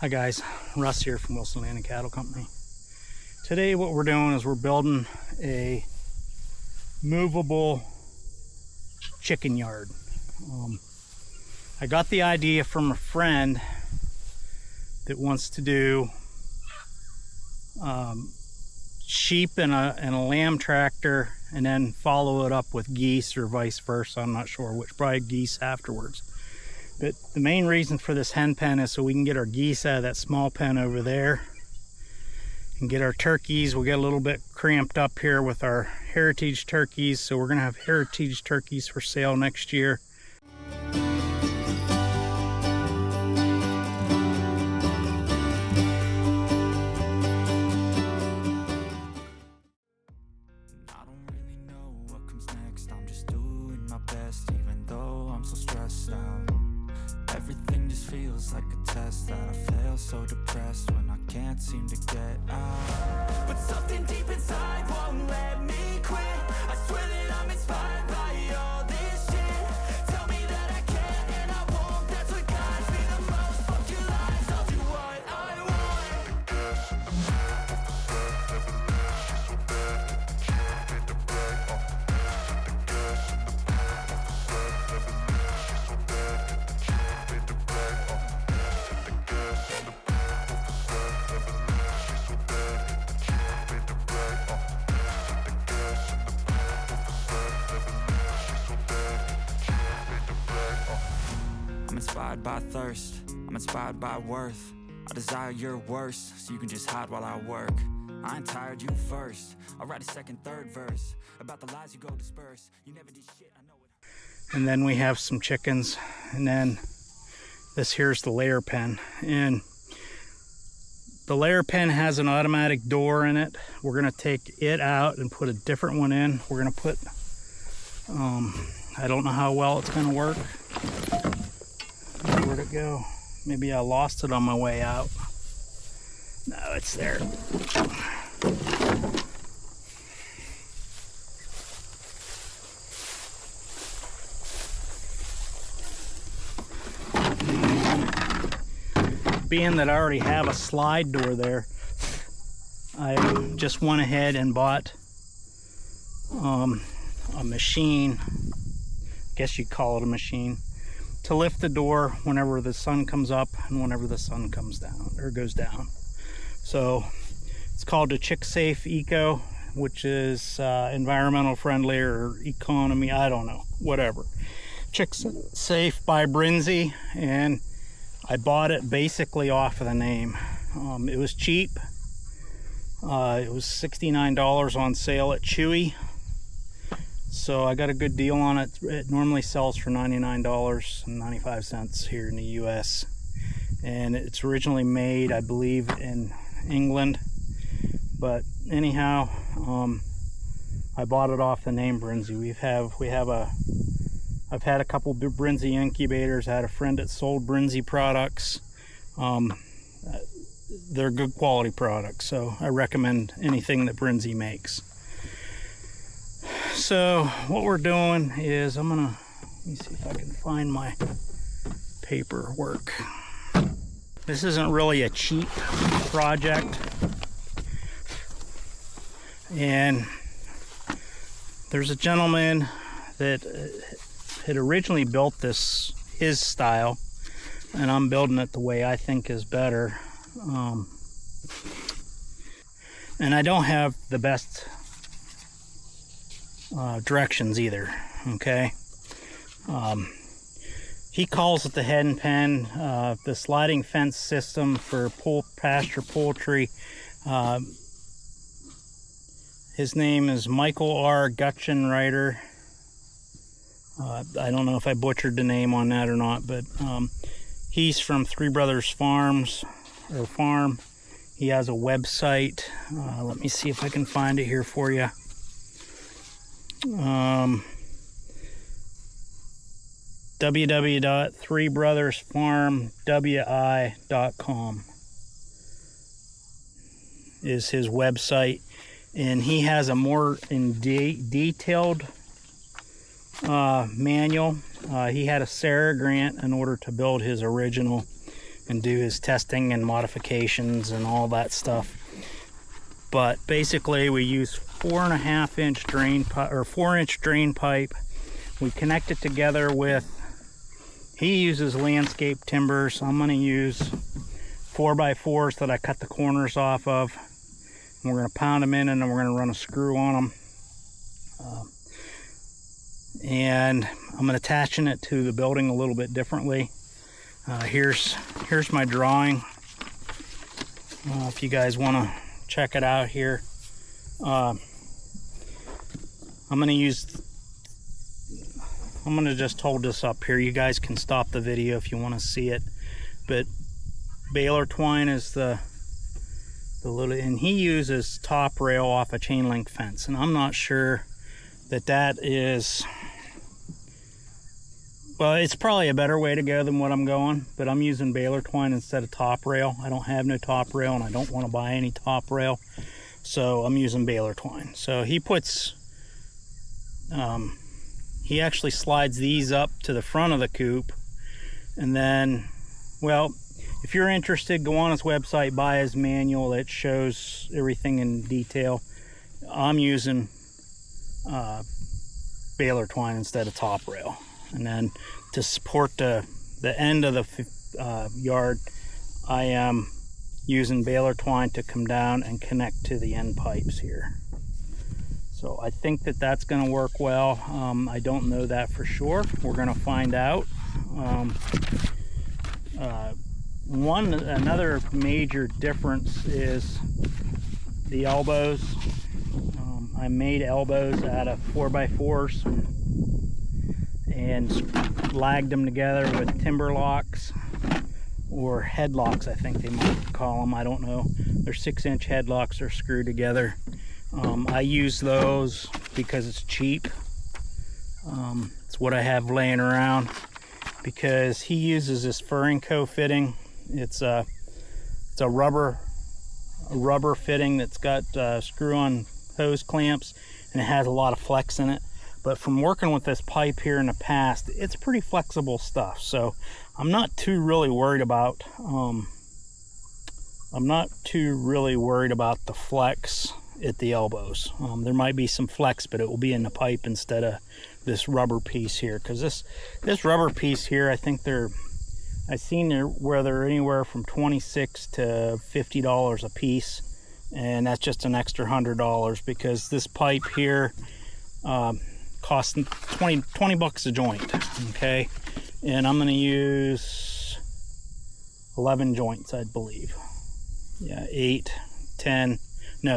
Hi guys, Russ here from Wilson Land and Cattle Company. Today what we're doing is we're building a movable chicken yard. I got the idea from a friend that wants to do sheep and a lamb tractor and then follow it up with geese or vice versa. I'm not sure which, probably geese afterwards. But the main reason for this hen pen is so we can get our geese out of that small pen over there and get our turkeys. We'll get a little bit cramped up here with our heritage turkeys, so we're gonna have heritage turkeys for sale next year. Feels like a test that I fail, so depressed when I can't seem to get out. But something deep inside won't let me quit. I swear that I'm inspired by all this shit. Tell me that I can and I won't. That's what guides me the most. Fuck your lies, I'll do what I want. I'm inspired by thirst, I'm inspired by worth. I desire your worst, so you can just hide while I work. I ain't tired, you first. I'll write a second, third verse about the lies you go disperse. You never did shit, I know it. And then we have some chickens, and then this here's the layer pen. And the layer pen has an automatic door in it. We're gonna take it out and put a different one in. We're gonna put, I don't know how well it's gonna work. Where'd it go? Maybe I lost it on my way out. No, it's there. Being that I already have a slide door there, I just went ahead and bought a machine, I guess you'd call it a machine, to lift the door whenever the sun comes up and whenever the sun comes down or goes down. So it's called the Chick Safe Eco, which is environmental friendly or economy, I don't know, whatever. Chick Safe by Brinzy, and I bought it basically off of the name. It was cheap. It was $69 on sale at Chewy. So I got a good deal on it. It normally sells for $99.95 here in the US. And it's originally made, I believe, in England. But anyhow, I bought it off the name Brinzy. I've had a couple Brinzy incubators. I had a friend that sold Brinzy products. They're good quality products, so I recommend anything that Brinzy makes. So what we're doing is let me see if I can find my paperwork. This isn't really a cheap project, and there's a gentleman that had originally built this his style, and I'm building it the way I think is better. And I don't have the best directions either, okay? He calls it the hen pen, the sliding fence system for pasture poultry. His name is Michael R. Gutchenreiter. I don't know if I butchered the name on that or not, but he's from Three Brothers Farm. He has a website. Let me see if I can find it here for you. www.threebrothersfarmwi.com is his website, and he has a more detailed manual. He had a Sarah grant in order to build his original and do his testing and modifications and all that stuff. But basically we use 4.5-inch drain pipe, or 4-inch drain pipe. We connect it together with, he uses landscape timbers. I'm going to use 4x4s that I cut the corners off of. And we're going to pound them in, and then we're going to run a screw on them. And I'm attaching it to the building a little bit differently. Here's my drawing. If you guys want to check it out here. I'm going to just hold this up here. You guys can stop the video if you want to see it. But baler twine is the little, and he uses top rail off a chain link fence, and I'm not sure that is, well, it's probably a better way to go than what I'm going, but I'm using baler twine instead of top rail. I don't have no top rail, and I don't want to buy any top rail, so I'm using baler twine. So he puts, he actually slides these up to the front of the coop, and then, well, if you're interested, go on his website, buy his manual. It shows everything in detail. I'm using baler twine instead of top rail. And then to support the end of the yard, I am using baler twine to come down and connect to the end pipes here. So I think that's going to work well. I don't know that for sure. We're going to find out. Another major difference is the elbows. I made elbows out of 4x4s and lagged them together with timber locks, or headlocks I think they might call them. I don't know. They're 6-inch headlocks. They're screwed together. I use those because it's cheap. It's what I have laying around, because he uses this Furring Co fitting. It's a rubber fitting that's got screw-on hose clamps, and it has a lot of flex in it. But from working with this pipe here in the past, it's pretty flexible stuff. So I'm not too really worried about the flex at the elbows. There might be some flex, but it will be in the pipe instead of this rubber piece here. Because this rubber piece here, I think I've seen where they're anywhere from $26 to $50 a piece, and that's just an extra $100 because this pipe here costs 20 bucks a joint. Okay, and I'm going to use 11 joints, I believe. Yeah,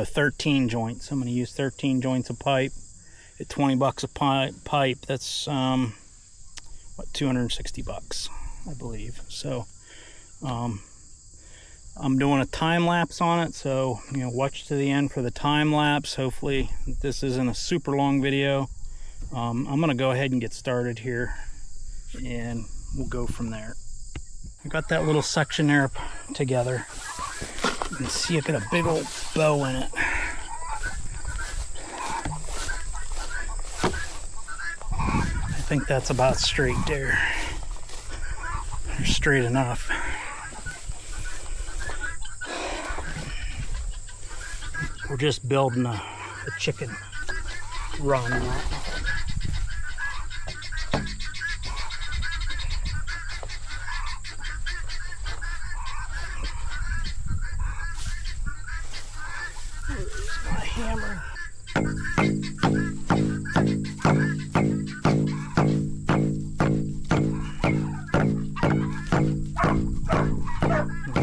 13 joints. I'm going to use 13 joints of pipe at 20 bucks a pipe. That's what, 260 bucks. I believe. So I'm doing a time lapse on it, so watch to the end for the time lapse. Hopefully this isn't a super long video. I'm gonna go ahead and get started here, and we'll go from there. I got that little section there together. You can see it got a big old bow in it. I think that's about straight there. Straight enough. We're just building a chicken run. Where's my hammer?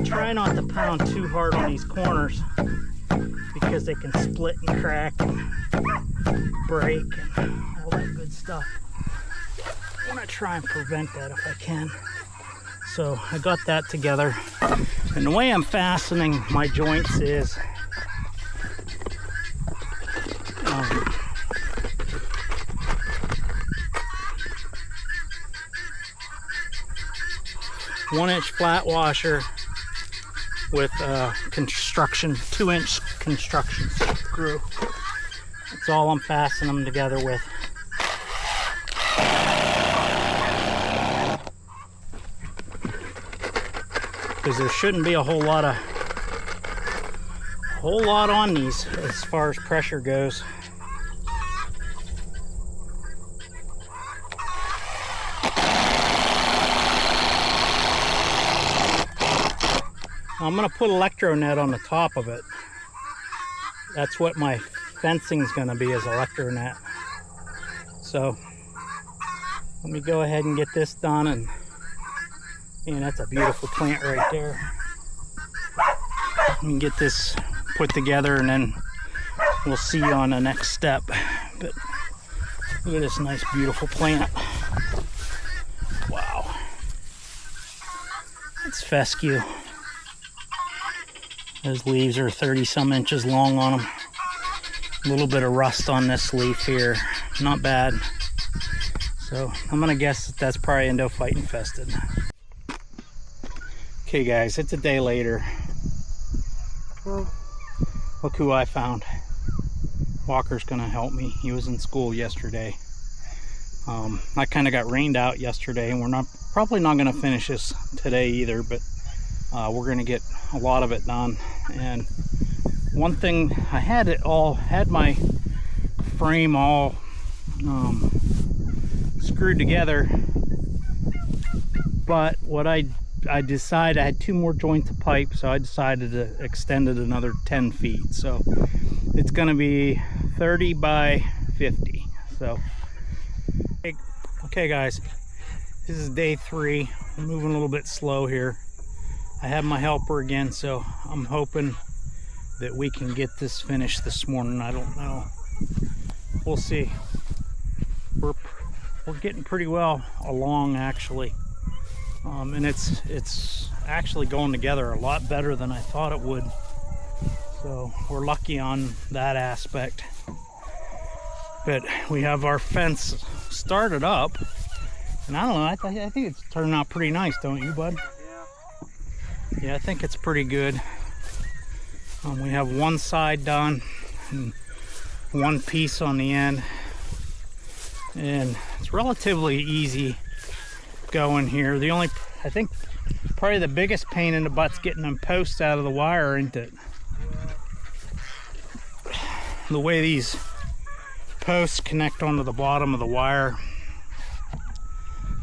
Try not to pound too hard on these corners because they can split and crack and break and all that good stuff. I want to try and prevent that if I can. So I got that together, and the way I'm fastening my joints is one-inch flat washer with a 2-inch construction screw. That's all I'm fastening them together with. because there shouldn't be a whole lot on these as far as pressure goes. I'm gonna put electro-net on the top of it. That's what my fencing's gonna be, is electro-net. So let me go ahead and get this done, and man, that's a beautiful plant right there. Let me get this put together and then we'll see you on the next step. But look at this nice beautiful plant. Wow. It's fescue. Those leaves are 30 some inches long on them. A little bit of rust on this leaf here. Not bad. So I'm gonna guess that that's probably endophyte infested. Okay guys, it's a day later. Well, look who I found. Walker's gonna help me. He was in school yesterday. I kind of got rained out yesterday, and we're probably not gonna finish this today either, but we're gonna get a lot of it done. And one thing, I had my frame all screwed together, but what I decided, I had 2 more joints of pipe, so I decided to extend it another 10 feet. So it's gonna be 30 by 50. So okay guys, this is day 3. I'm moving a little bit slow here. I have my helper again, so I'm hoping that we can get this finished this morning. I don't know. We'll see. We're getting pretty well along actually. And it's actually going together a lot better than I thought it would. So we're lucky on that aspect. But we have our fence started up, and I don't know, I think it's turning out pretty nice, don't you, bud? Yeah, I think it's pretty good. We have one side done and one piece on the end, and it's relatively easy going here. The only, I think probably the biggest pain in the butt's getting them posts out of the wire, isn't it? The way these posts connect onto the bottom of the wire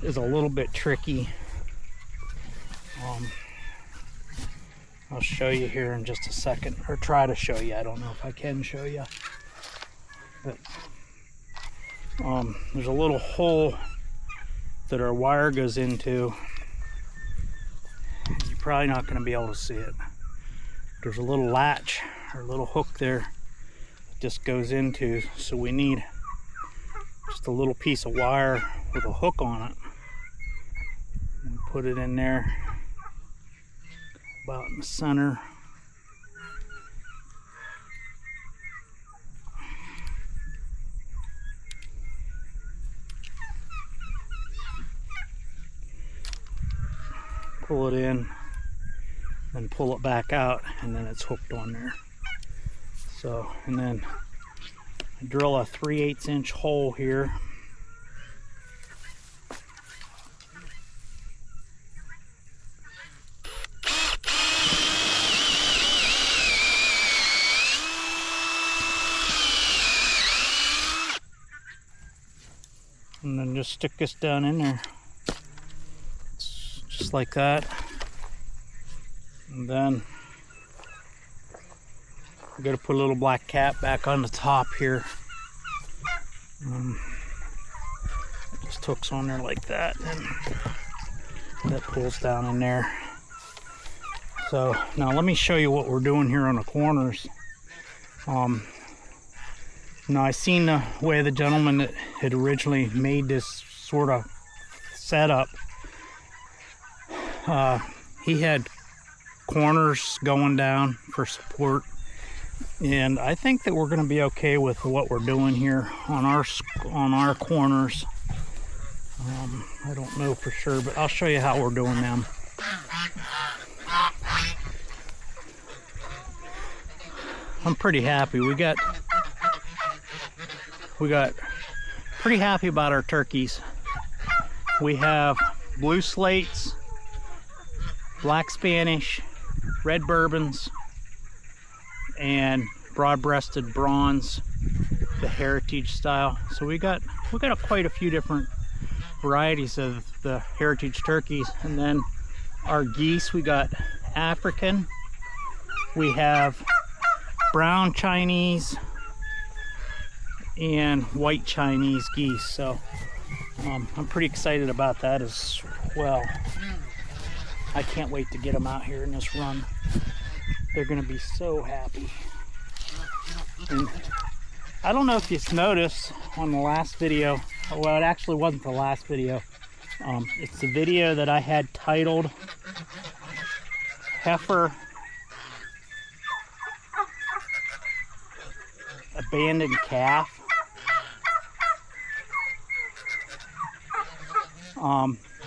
is a little bit tricky. I'll show you here in just a second, or try to show you. I don't know if I can show you, but there's a little hole that our wire goes into. You're probably not going to be able to see it. There's a little latch or a little hook there that just goes into, so we need just a little piece of wire with a hook on it. And put it in there about in the center. Pull it in, then pull it back out, and then it's hooked on there. So, and then I drill a 3/8 inch hole here. And then just stick this down in there. Just like that. And then we're going to put a little black cap back on the top here. Just hooks on there like that, and that pulls down in there. So now let me show you what we're doing here on the corners. Now I seen the way the gentleman that had originally made this sort of setup. He had corners going down for support, and I think that we're going to be okay with what we're doing here on our corners. I don't know for sure, but I'll show you how we're doing them. I'm pretty happy. We got pretty happy about our turkeys. We have blue slates, black Spanish, red bourbons, and broad-breasted bronze, the heritage style. So we got quite a few different varieties of the heritage turkeys. And then our geese, we got African, we have brown Chinese, and white Chinese geese. So I'm pretty excited about that as well. I can't wait to get them out here in this run. They're gonna be so happy. And I don't know if you've noticed on the last video, well, it actually wasn't the last video. It's the video that I had titled Heifer Abandoned Calf.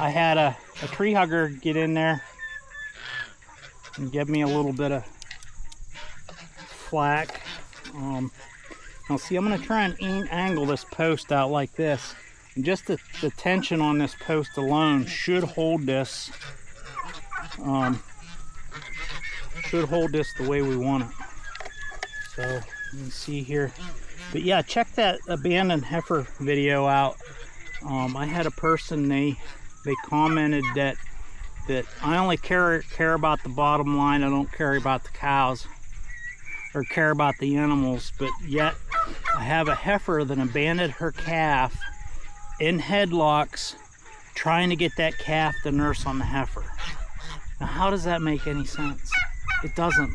I had a tree hugger get in there and give me a little bit of flack. Now see, I'm going to try and angle this post out like this. And just the tension on this post alone should hold this. Should hold this the way we want it. So you can see here. But yeah, check that abandoned heifer video out. I had a person, they commented that I only care about the bottom line. I don't care about the cows or care about the animals, but yet I have a heifer that abandoned her calf in headlocks trying to get that calf to nurse on the heifer. Now how does that make any sense? It doesn't.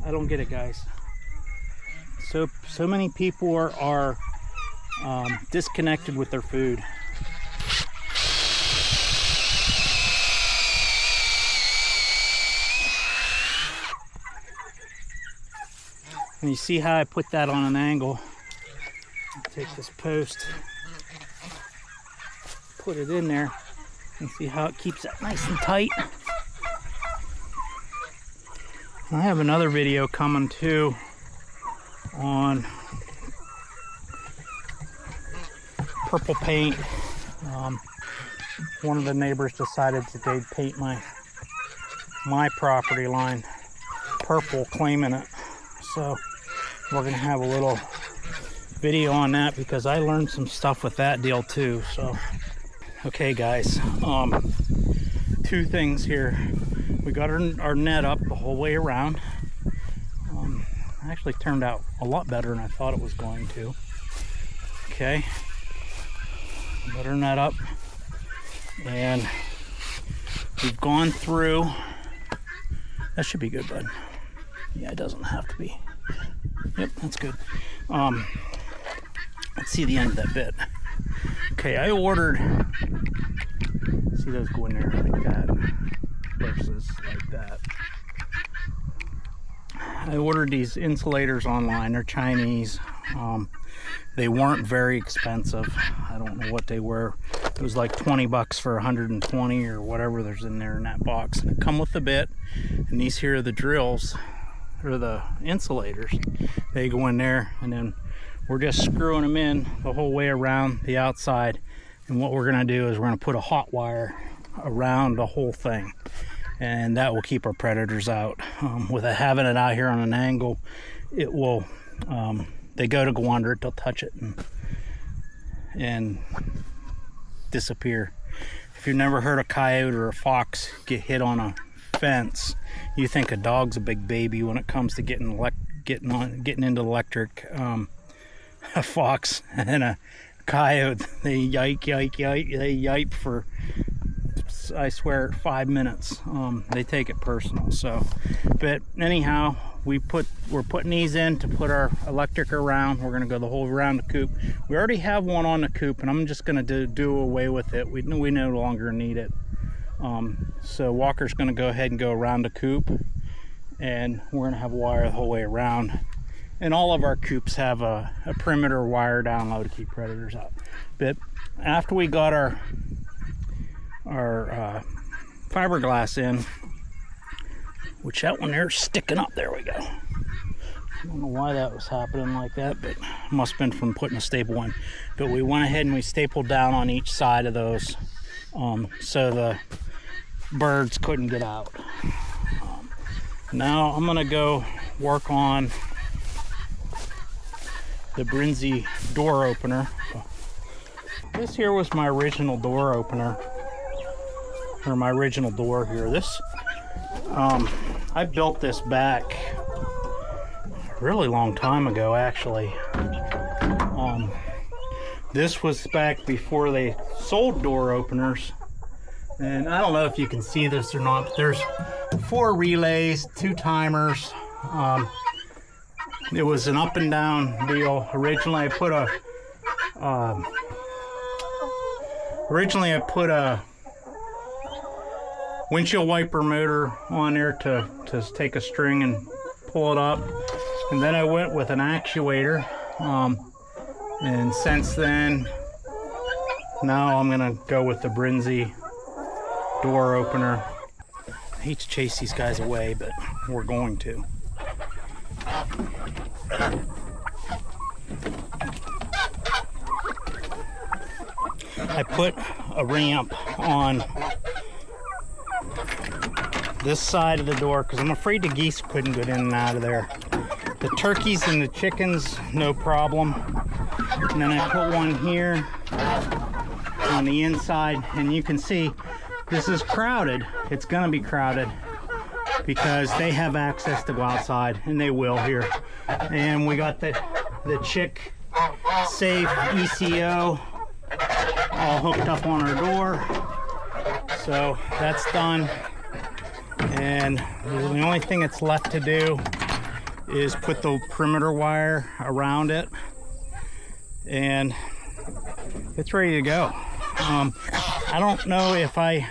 I don't get it, guys. So many people are disconnected with their food. And you see how I put that on an angle. Take this post, put it in there, and see how it keeps that nice and tight. I have another video coming too on purple paint. One of the neighbors decided that they'd paint my property line purple, claiming it. So we're gonna have a little video on that because I learned some stuff with that deal too. So okay guys, two things here. We got our net up the whole way around. Actually turned out a lot better than I thought it was going to. Okay, got our net up and we've gone through. That should be good, bud. Yeah, it doesn't have to be. Yep, that's good. Let's see the end of that bit. Okay, I ordered, see those go in there like that versus like that. I ordered these insulators online. They're Chinese. They weren't very expensive. I don't know what they were. It was like 20 bucks for 120 or whatever there's in there in that box. And it come with the bit. And these here are the drills, or the insulators. They go in there, and then we're just screwing them in the whole way around the outside. And what we're gonna do is we're gonna put a hot wire around the whole thing, and that will keep our predators out. With having it out here on an angle, it will, they go under it, they'll touch it and disappear. If you've never heard a coyote or a fox get hit on a fence, you think a dog's a big baby when it comes to getting into electric. A fox and a coyote, they yipe for, I swear, 5 minutes. They take it personal. So, but anyhow, we're putting these in to put our electric around. We're gonna go the whole around the coop. We already have one on the coop, and I'm just gonna do away with it. We no longer need it. So Walker's gonna go ahead and go around the coop, and we're gonna have wire the whole way around. And all of our coops have a perimeter wire down low to keep predators out. But after we got our fiberglass in, which that one there's sticking up, there we go. I don't know why that was happening like that, but it must have been from putting a staple in. But we went ahead and we stapled down on each side of those. So the birds couldn't get out. Now I'm gonna go work on the Brinzy door opener. This here was my original door opener, or my original door here. This, I built this back a really long time ago, actually. This was back before they sold door openers. And I don't know if you can see this or not, but there's 4 relays, 2 timers. It was an up and down deal. Originally I put a windshield wiper motor on there to take a string and pull it up. And then I went with an actuator. And since then, now I'm gonna go with the Brinzy door opener. I hate to chase these guys away, but we're going to. I put a ramp on this side of the door because I'm afraid the geese couldn't get in and out of there. The turkeys and the chickens, no problem. And then I put one here on the inside, and you can see this is crowded. It's gonna be crowded because they have access to go outside, and they will here. And we got the chick safe ECO all hooked up on our door. So that's done. And the only thing that's left to do is put the perimeter wire around it, and it's ready to go. I don't know if I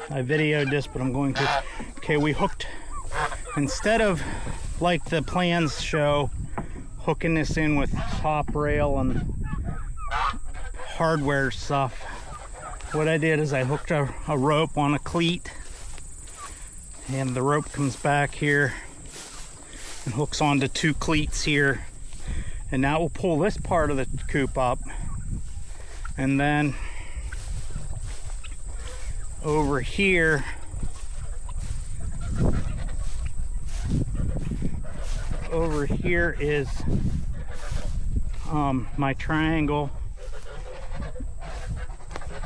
videoed this, but I'm going to. Okay, we hooked, instead of like the plans show, hooking this in with top rail and hardware stuff, what I did is I hooked a rope on a cleat, and the rope comes back here and hooks onto 2 cleats here, and that will pull this part of the coop up. And then over here is my triangle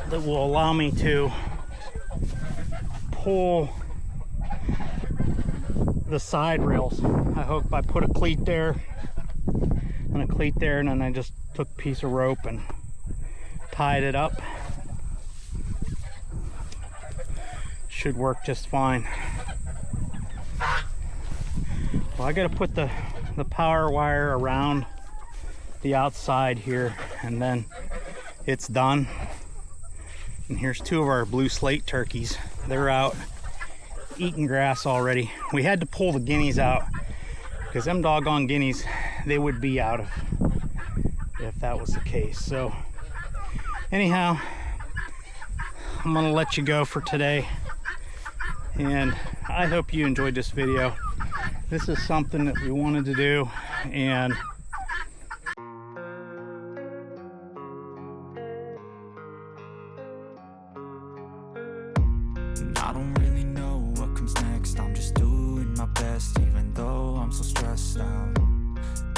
that will allow me to pull the side rails. I put a cleat there and a cleat there, and then I just took a piece of rope and tied it up. Should work just fine. Well, I gotta put the power wire around the outside here, and then it's done. And here's 2 of our blue slate turkeys. They're out eating grass already. We had to pull the guineas out because them doggone guineas, they would be out if that was the case. So anyhow, I'm gonna let you go for today, and I hope you enjoyed this video. This is something that we wanted to do, and I don't really know what comes next. I'm just doing my best, even though I'm so stressed out.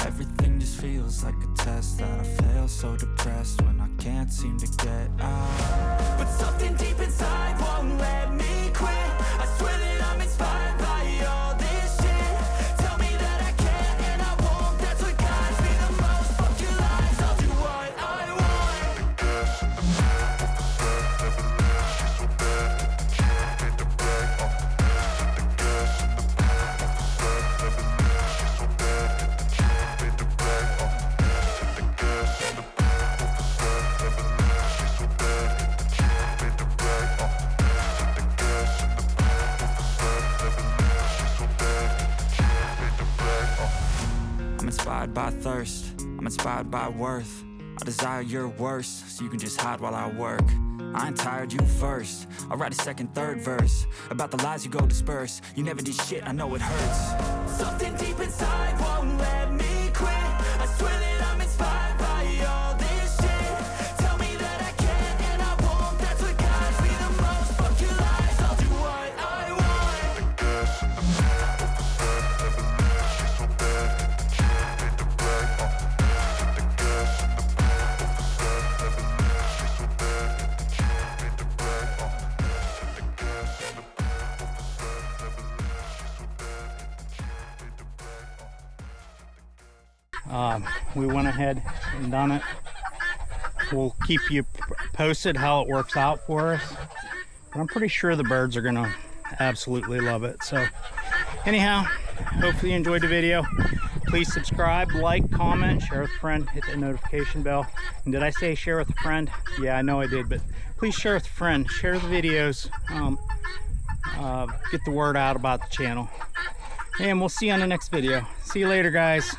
Everything just feels like a test that I fail, so depressed when I can't seem to get out. But something deep inside won't let me quit. I swear that I'm inspired by all this shit. Tell me that I can and I won't. That's what guides me the most. Fuck your lies, I'll do what I want. I'm inspired by thirst, I'm inspired by worth. I desire your worst, so you can just hide while I work. I ain't tired, you first. I'll write a second, third verse about the lies you go disperse. You never did shit, I know it hurts. Something deep inside won't let me quit. I swear that I'm inspired by all this shit. Tell me that I can and I won't. That's what guides me the most. Fuck your lies, I'll do what we went ahead and done it. We'll keep you posted how it works out for us. But I'm pretty sure the birds are gonna absolutely love it. So anyhow, hopefully you enjoyed the video. Please subscribe, like, comment, share with a friend, hit the notification bell. And did I say share with a friend? Yeah, I know I did, but please share with a friend. Share the videos. Get the word out about the channel. And we'll see you on the next video. See you later, guys.